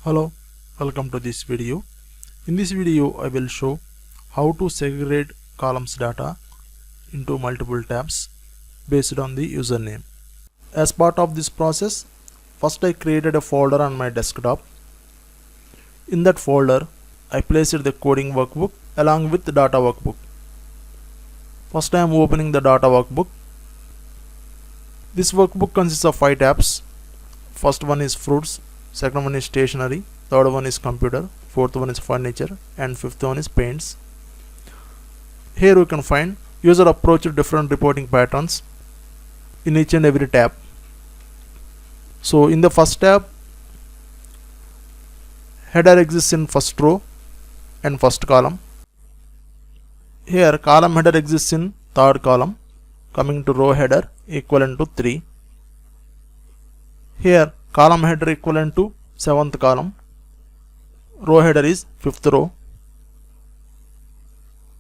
Hello, welcome to this video. In this video I will show how to segregate columns data into multiple tabs based on the username. As part of this process, first I created a folder on my desktop. In that folder I placed the coding workbook along with the data workbook. First I am opening the data workbook. This workbook consists of 5 tabs. First one is fruits, second one is stationery, third one is computer, fourth one is furniture, and fifth one is paints. Here we can find user approached different reporting patterns in each and every tab. So in the first tab, header exists in first row and first column. Here column header exists in third column, coming to row header equivalent to 3. Here column header equivalent to 7th column, row header is 5th row,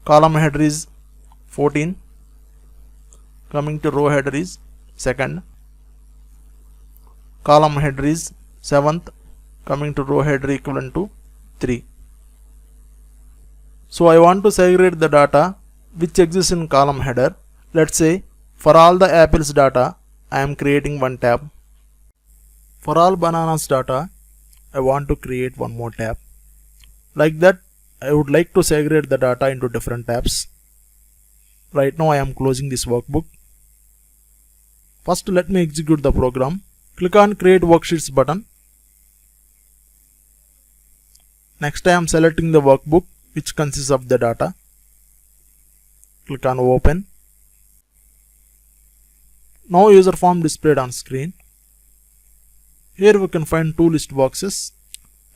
column header is 14, coming to row header is 2nd, column header is 7th, coming to row header equivalent to 3. So I want to segregate the data which exists in column header. Let's say for all the apples data I am creating one tab. For all bananas data I want to create one more tab. Like that I would like to segregate the data into different tabs. Right now I am closing this workbook. First let me execute the program. Click on create worksheets button. Next I am selecting the workbook which consists of the data. Click on open. Now user form displayed on screen. Here we can find 2 list boxes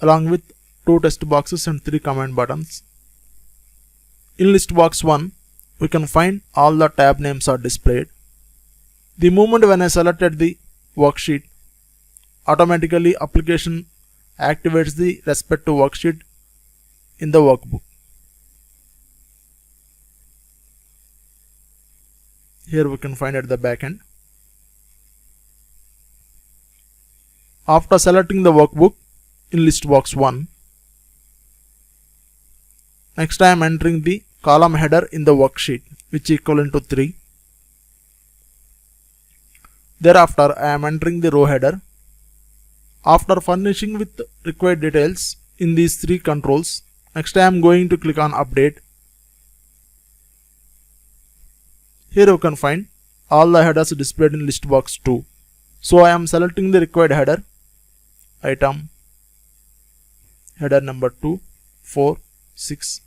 along with 2 text boxes and 3 command buttons. In list box 1 we can find all the tab names are displayed. The moment when I selected the worksheet, automatically application activates the respective worksheet in the workbook. Here we can find at the back end. After selecting the workbook in list box 1, next I am entering the column header in the worksheet which is equivalent to 3. Thereafter I am entering the row header. After furnishing with required details in these 3 controls, next I am going to click on update. Here you can find all the headers displayed in list box 2. So I am selecting the required header, item, header number 2, 4, 6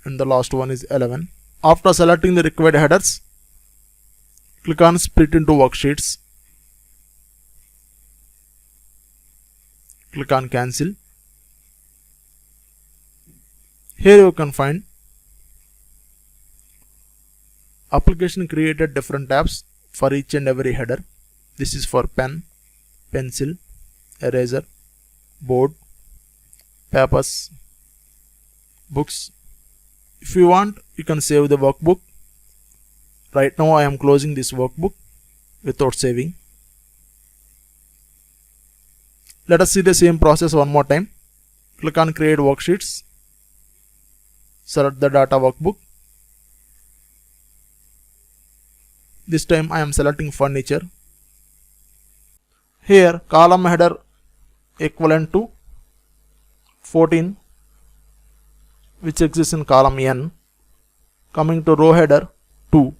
and the last one is 11. After selecting the required headers, click on split into worksheets. Click on cancel. Here you can find application created different tabs for each and every header. This is for pen, pencil, eraser, board, papers, books. If you want, you can save the workbook. Right now I am closing this workbook without saving. Let us see the same process one more time. Click on create worksheets. Select the data workbook. This time I am selecting furniture. Here column header equivalent to 14 which exists in column N, coming to row header 2.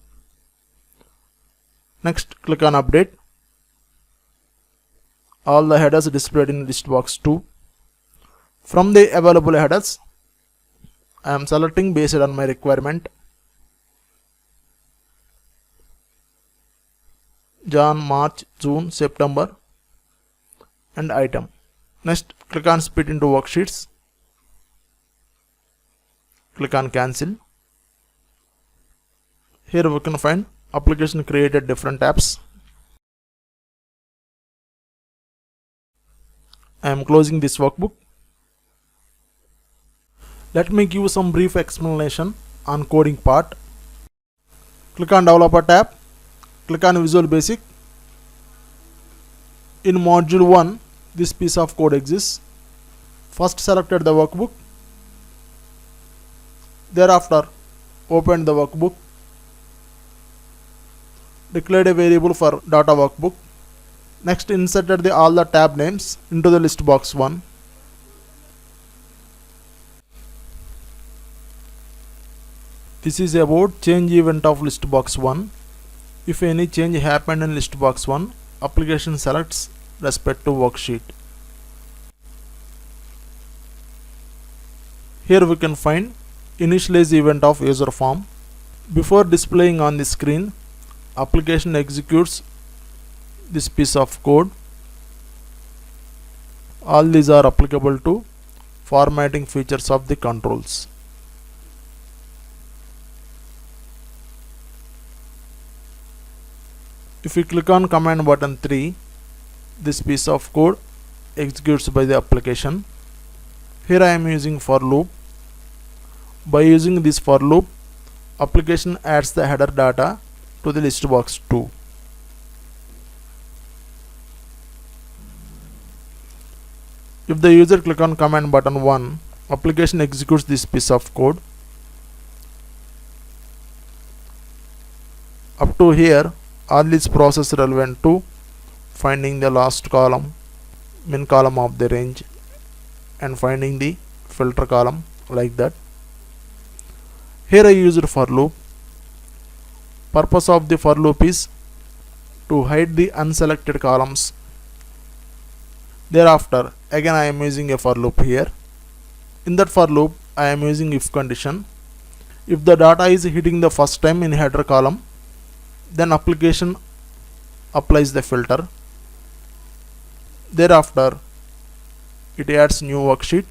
Next click on update. All the headers displayed in list box 2. From the available headers I am selecting based on my requirement. Jan, March, June, September and item. Next click on split into worksheets. Click on cancel. Here we can find application created different tabs. I am closing this workbook. Let me give some brief explanation on coding part. Click on developer tab. Click on Visual Basic. In module 1 this piece of code exists. First selected the workbook. Thereafter opened the workbook. Declared a variable for data workbook. Next inserted all the tab names into the list box 1. This is about change event of list box 1. If any change happened in list box 1, application selects respective worksheet. Here we can find initialize event of user form. Before displaying on the screen, application executes this piece of code. All these are applicable to formatting features of the controls. If we click on command button 3, this piece of code executes by the application. Here I am using for loop. By using this for loop, application adds the header data to the list box 2. If the user click on command button 1, application executes this piece of code. Up to here, all this process relevant to finding the last column, min column of the range, and finding the filter column, like that. Here I used for loop. Purpose of the for loop is to hide the unselected columns. Thereafter again I am using a for loop here. In that for loop I am using if condition. If the data is hitting the first time in header column, then application applies the filter. Thereafter it adds new worksheet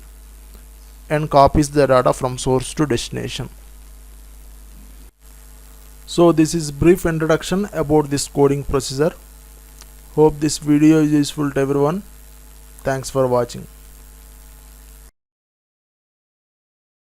and copies the data from source to destination. So this is brief introduction about this coding procedure. Hope this video is useful to everyone. Thanks for watching.